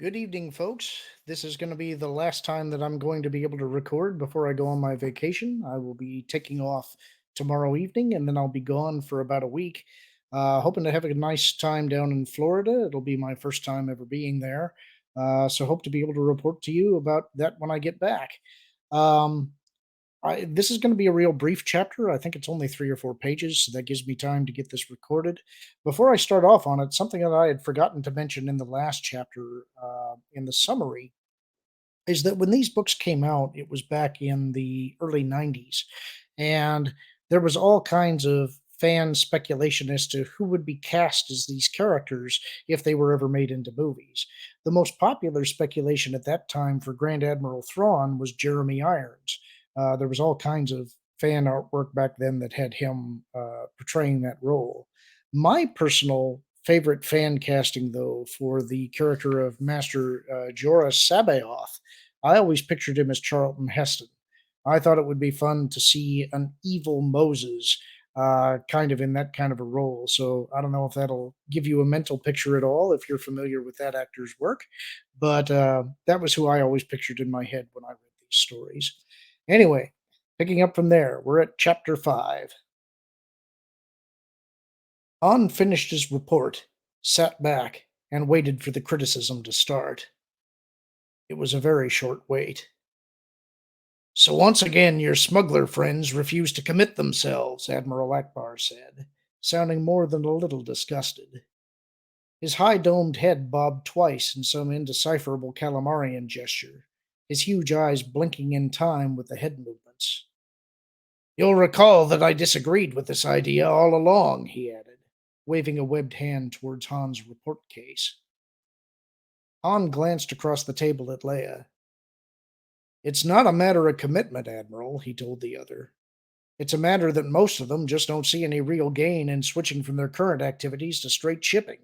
Good evening, folks. This is going to be the last time that I'm going to be able to record before I go on my vacation. I will be taking off tomorrow evening and then I'll be gone for about a week. Hoping to have a nice time down in Florida. It'll be my first time ever being there. So, hope to be able to report to you about that when I get back. Um, this is going to be a real brief chapter. I think it's only 3 or 4 pages, so that gives me time to get this recorded. Before I start off on it, something that I had forgotten to mention in the last chapter, in the summary, is that when these books came out, it was back in the early 90s, and there was all kinds of fan speculation as to who would be cast as these characters if they were ever made into movies. The most popular speculation at that time for Grand Admiral Thrawn was Jeremy Irons. There was all kinds of fan artwork back then that had him portraying that role. My personal favorite fan casting, though, for the character of Master Jorah Sabaoth, I always pictured him as Charlton Heston. I thought it would be fun to see an evil Moses kind of in that kind of a role. So I don't know if that'll give you a mental picture at all if you're familiar with that actor's work, but that was who I always pictured in my head when I read these stories. Anyway, picking up from there, we're at chapter 5. Han finished his report, sat back, and waited for the criticism to start. It was a very short wait. So once again, your smuggler friends refuse to commit themselves, Admiral Akbar said, sounding more than a little disgusted. His high domed head bobbed twice in some indecipherable Calamarian gesture, his huge eyes blinking in time with the head movements. You'll recall that I disagreed with this idea all along, he added, waving a webbed hand towards Han's report case. Han glanced across the table at Leia. It's not a matter of commitment, Admiral, he told the other. It's a matter that most of them just don't see any real gain in switching from their current activities to straight shipping.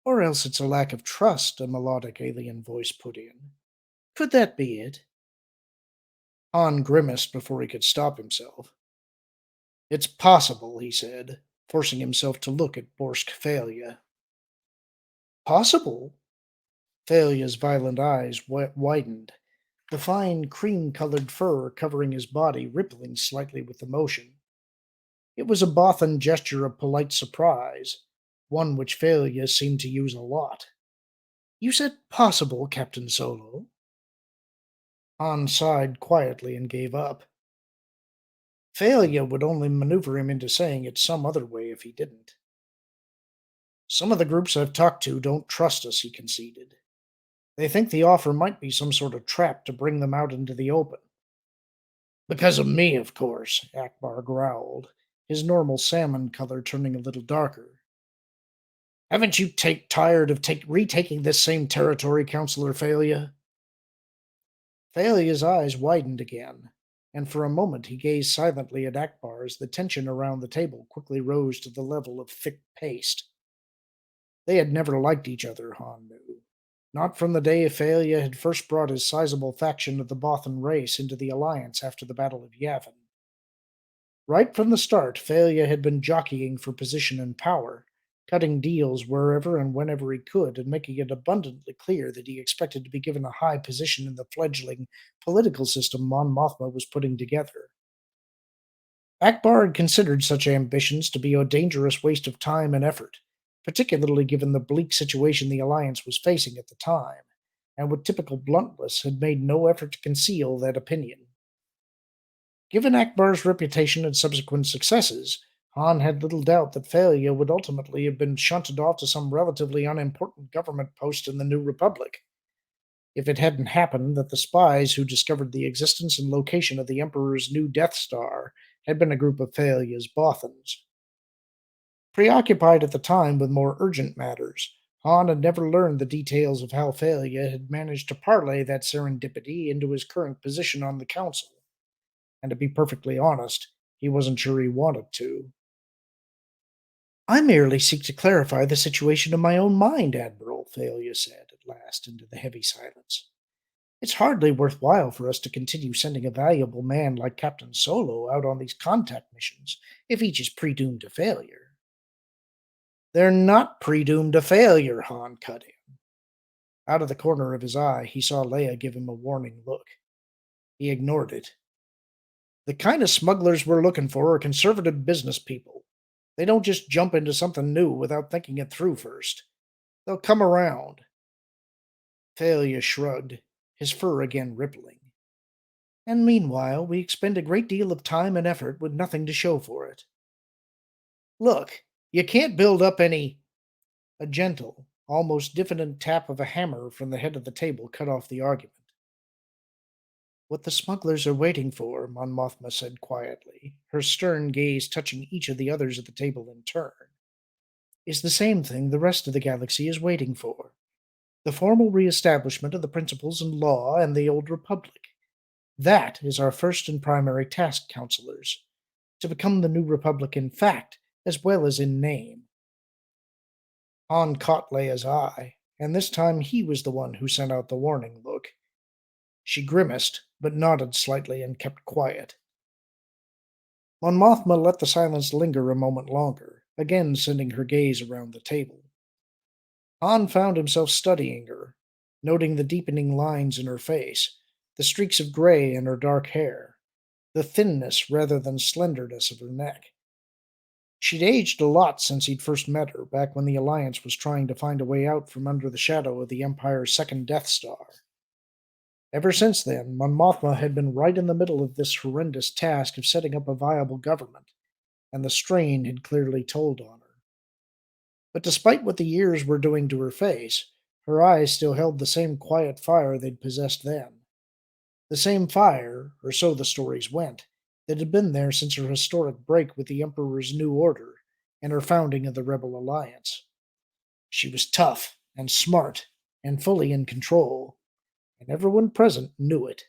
Or else it's a lack of trust, a melodic alien voice put in. Could that be it? Han grimaced before he could stop himself. It's possible, he said, forcing himself to look at Borsk Failure. Possible? Falia's violent eyes widened, the fine cream-colored fur covering his body rippling slightly with emotion. It was a Bothan gesture of polite surprise, one which Failure seemed to use a lot. You said possible, Captain Solo? Han sighed quietly and gave up. Failure would only maneuver him into saying it some other way if he didn't. Some of the groups I've talked to don't trust us, he conceded. They think the offer might be some sort of trap to bring them out into the open. Because of me, of course, Akbar growled, his normal salmon color turning a little darker. Haven't you tired of retaking this same territory, Counselor Failure? Falia's eyes widened again, and for a moment he gazed silently at Akbar as the tension around the table quickly rose to the level of thick paste. They had never liked each other, Han knew. Not from the day Falia had first brought his sizable faction of the Bothan race into the alliance after the Battle of Yavin. Right from the start, Falia had been jockeying for position and power, cutting deals wherever and whenever he could, and making it abundantly clear that he expected to be given a high position in the fledgling political system Mon Mothma was putting together. Akbar had considered such ambitions to be a dangerous waste of time and effort, particularly given the bleak situation the Alliance was facing at the time, and with typical bluntness had made no effort to conceal that opinion. Given Akbar's reputation and subsequent successes, Han had little doubt that failure would ultimately have been shunted off to some relatively unimportant government post in the New Republic, if it hadn't happened that the spies who discovered the existence and location of the Emperor's new Death Star had been a group of Failures Bothans. Preoccupied at the time with more urgent matters, Han had never learned the details of how Failure had managed to parlay that serendipity into his current position on the Council, and to be perfectly honest, he wasn't sure he wanted to. I merely seek to clarify the situation in my own mind, Admiral, Failure said at last into the heavy silence. It's hardly worthwhile for us to continue sending a valuable man like Captain Solo out on these contact missions if each is predoomed to failure. They're not predoomed to failure, Han cut in. Out of the corner of his eye, he saw Leia give him a warning look. He ignored it. The kind of smugglers we're looking for are conservative business people. They don't just jump into something new without thinking it through first. They'll come around. Thalia shrugged, his fur again rippling. And meanwhile, we expend a great deal of time and effort with nothing to show for it. Look, you can't build up any. A gentle, almost diffident tap of a hammer from the head of the table cut off the argument. What the smugglers are waiting for, Mon Mothma said quietly, her stern gaze touching each of the others at the table in turn, is the same thing the rest of the galaxy is waiting for: the formal reestablishment of the principles and law and the old republic. That is our first and primary task, counselors, to become the new republic in fact as well as in name. Han caught Leia's eye, and this time he was the one who sent out the warning look. She grimaced, but nodded slightly and kept quiet. Mon Mothma let the silence linger a moment longer, again sending her gaze around the table. Han found himself studying her, noting the deepening lines in her face, the streaks of gray in her dark hair, the thinness rather than slenderness of her neck. She'd aged a lot since he'd first met her, back when the Alliance was trying to find a way out from under the shadow of the Empire's second Death Star. Ever since then, Mon Mothma had been right in the middle of this horrendous task of setting up a viable government, and the strain had clearly told on her. But despite what the years were doing to her face, her eyes still held the same quiet fire they'd possessed then. The same fire, or so the stories went, that had been there since her historic break with the Emperor's New Order and her founding of the Rebel Alliance. She was tough and smart and fully in control, and everyone present knew it.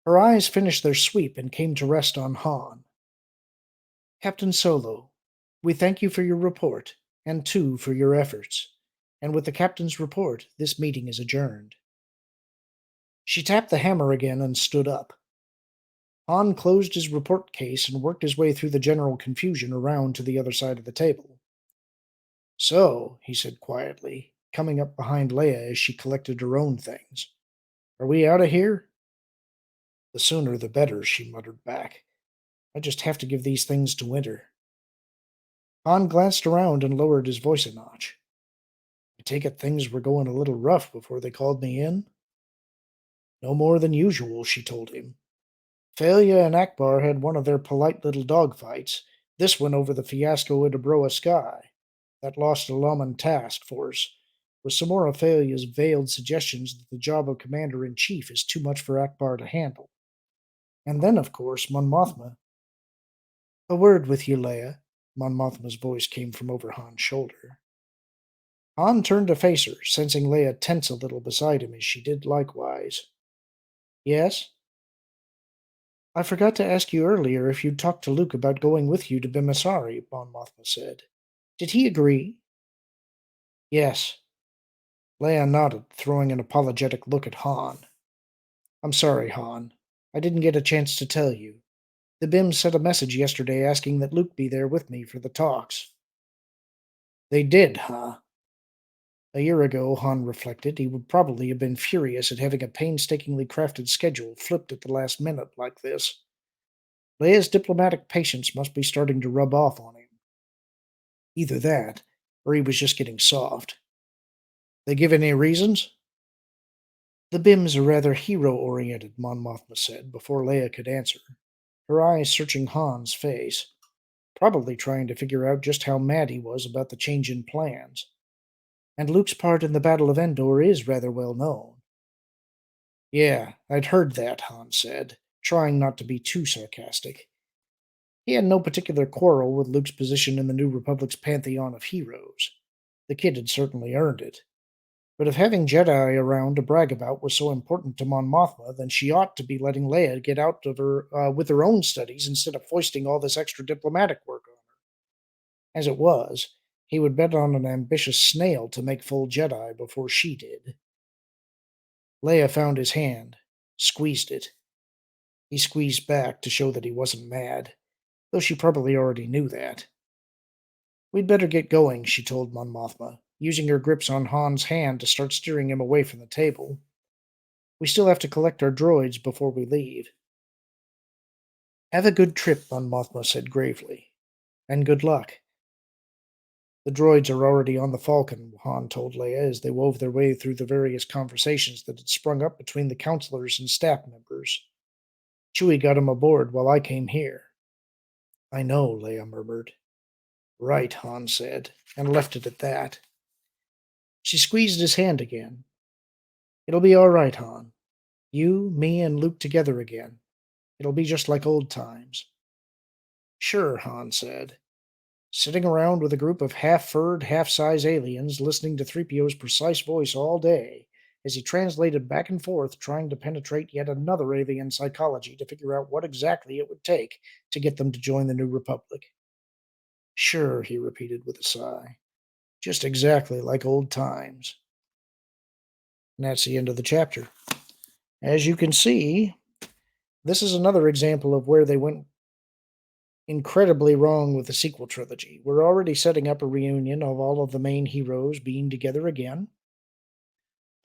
Her eyes finished their sweep and came to rest on Han. Captain Solo, we thank you for your report, and too for your efforts. And with the captain's report, this meeting is adjourned. She tapped the hammer again and stood up. Han closed his report case and worked his way through the general confusion around to the other side of the table. So, he said quietly, coming up behind Leia as she collected her own things. Are we out of here? The sooner the better, she muttered back. I just have to give these things to Winter. Han glanced around and lowered his voice a notch. I take it things were going a little rough before they called me in? No more than usual, she told him. Thalia and Akbar had one of their polite little dogfights, this one over the fiasco at Abroa Sky, that lost Alaman task force, with some more of Thalia's veiled suggestions that the job of commander-in-chief is too much for Akbar to handle. And then, of course, Mon Mothma. A word with you, Leia. Mon Mothma's voice came from over Han's shoulder. Han turned to face her, sensing Leia tense a little beside him as she did likewise. Yes? I forgot to ask you earlier if you'd talked to Luke about going with you to Bimasari, Mon Mothma said. Did he agree? Yes. Leia nodded, throwing an apologetic look at Han. I'm sorry, Han. I didn't get a chance to tell you. The BIM sent a message yesterday asking that Luke be there with me for the talks. They did, huh? A year ago, Han reflected, he would probably have been furious at having a painstakingly crafted schedule flipped at the last minute like this. Leia's diplomatic patience must be starting to rub off on him. Either that, or he was just getting soft. They give any reasons? The BIMs are rather hero-oriented, Mon Mothma said, before Leia could answer, her eyes searching Han's face, probably trying to figure out just how mad he was about the change in plans. And Luke's part in the Battle of Endor is rather well known. Yeah, I'd heard that, Han said, trying not to be too sarcastic. He had no particular quarrel with Luke's position in the New Republic's pantheon of heroes. The kid had certainly earned it. But if having Jedi around to brag about was so important to Mon Mothma, then she ought to be letting Leia get out of her with her own studies instead of foisting all this extra diplomatic work on her. As it was, he would bet on an ambitious snail to make full Jedi before she did. Leia found his hand, squeezed it. He squeezed back to show that he wasn't mad, though she probably already knew that. We'd better get going, she told Mon Mothma, using her grips on Han's hand to start steering him away from the table. We still have to collect our droids before we leave. Have a good trip, Mon Mothma said gravely. And good luck. The droids are already on the Falcon, Han told Leia as they wove their way through the various conversations that had sprung up between the counselors and staff members. Chewie got him aboard while I came here. I know, Leia murmured. Right, Han said, and left it at that. She squeezed his hand again. It'll be all right, Han. You, me, and Luke together again. It'll be just like old times. Sure, Han said, sitting around with a group of half-furred, half-size aliens listening to 3PO's precise voice all day as he translated back and forth trying to penetrate yet another alien psychology to figure out what exactly it would take to get them to join the New Republic. Sure, he repeated with a sigh. Just exactly like old times. And that's the end of the chapter. As you can see, this is another example of where they went incredibly wrong with the sequel trilogy. We're already setting up a reunion of all of the main heroes being together again.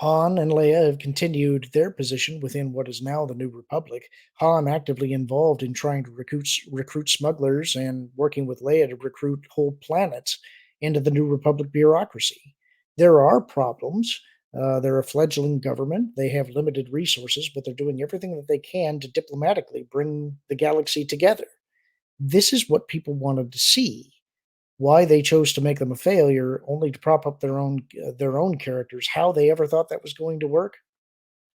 Han and Leia have continued their position within what is now the New Republic. Han actively involved in trying to recruit smugglers and working with Leia to recruit whole planets into the New Republic bureaucracy. There are problems. They're a fledgling government. They have limited resources, but they're doing everything that they can to diplomatically bring the galaxy together. This is what people wanted to see. Why they chose to make them a failure, only to prop up their own characters. How they ever thought that was going to work,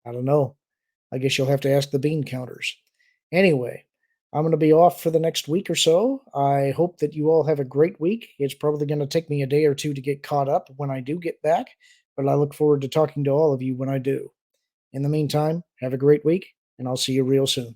I don't know. I guess you'll have to ask the bean counters. Anyway, I'm going to be off for the next week or so. I hope that you all have a great week. It's probably going to take me a day or two to get caught up when I do get back, but I look forward to talking to all of you when I do. In the meantime, have a great week, and I'll see you real soon.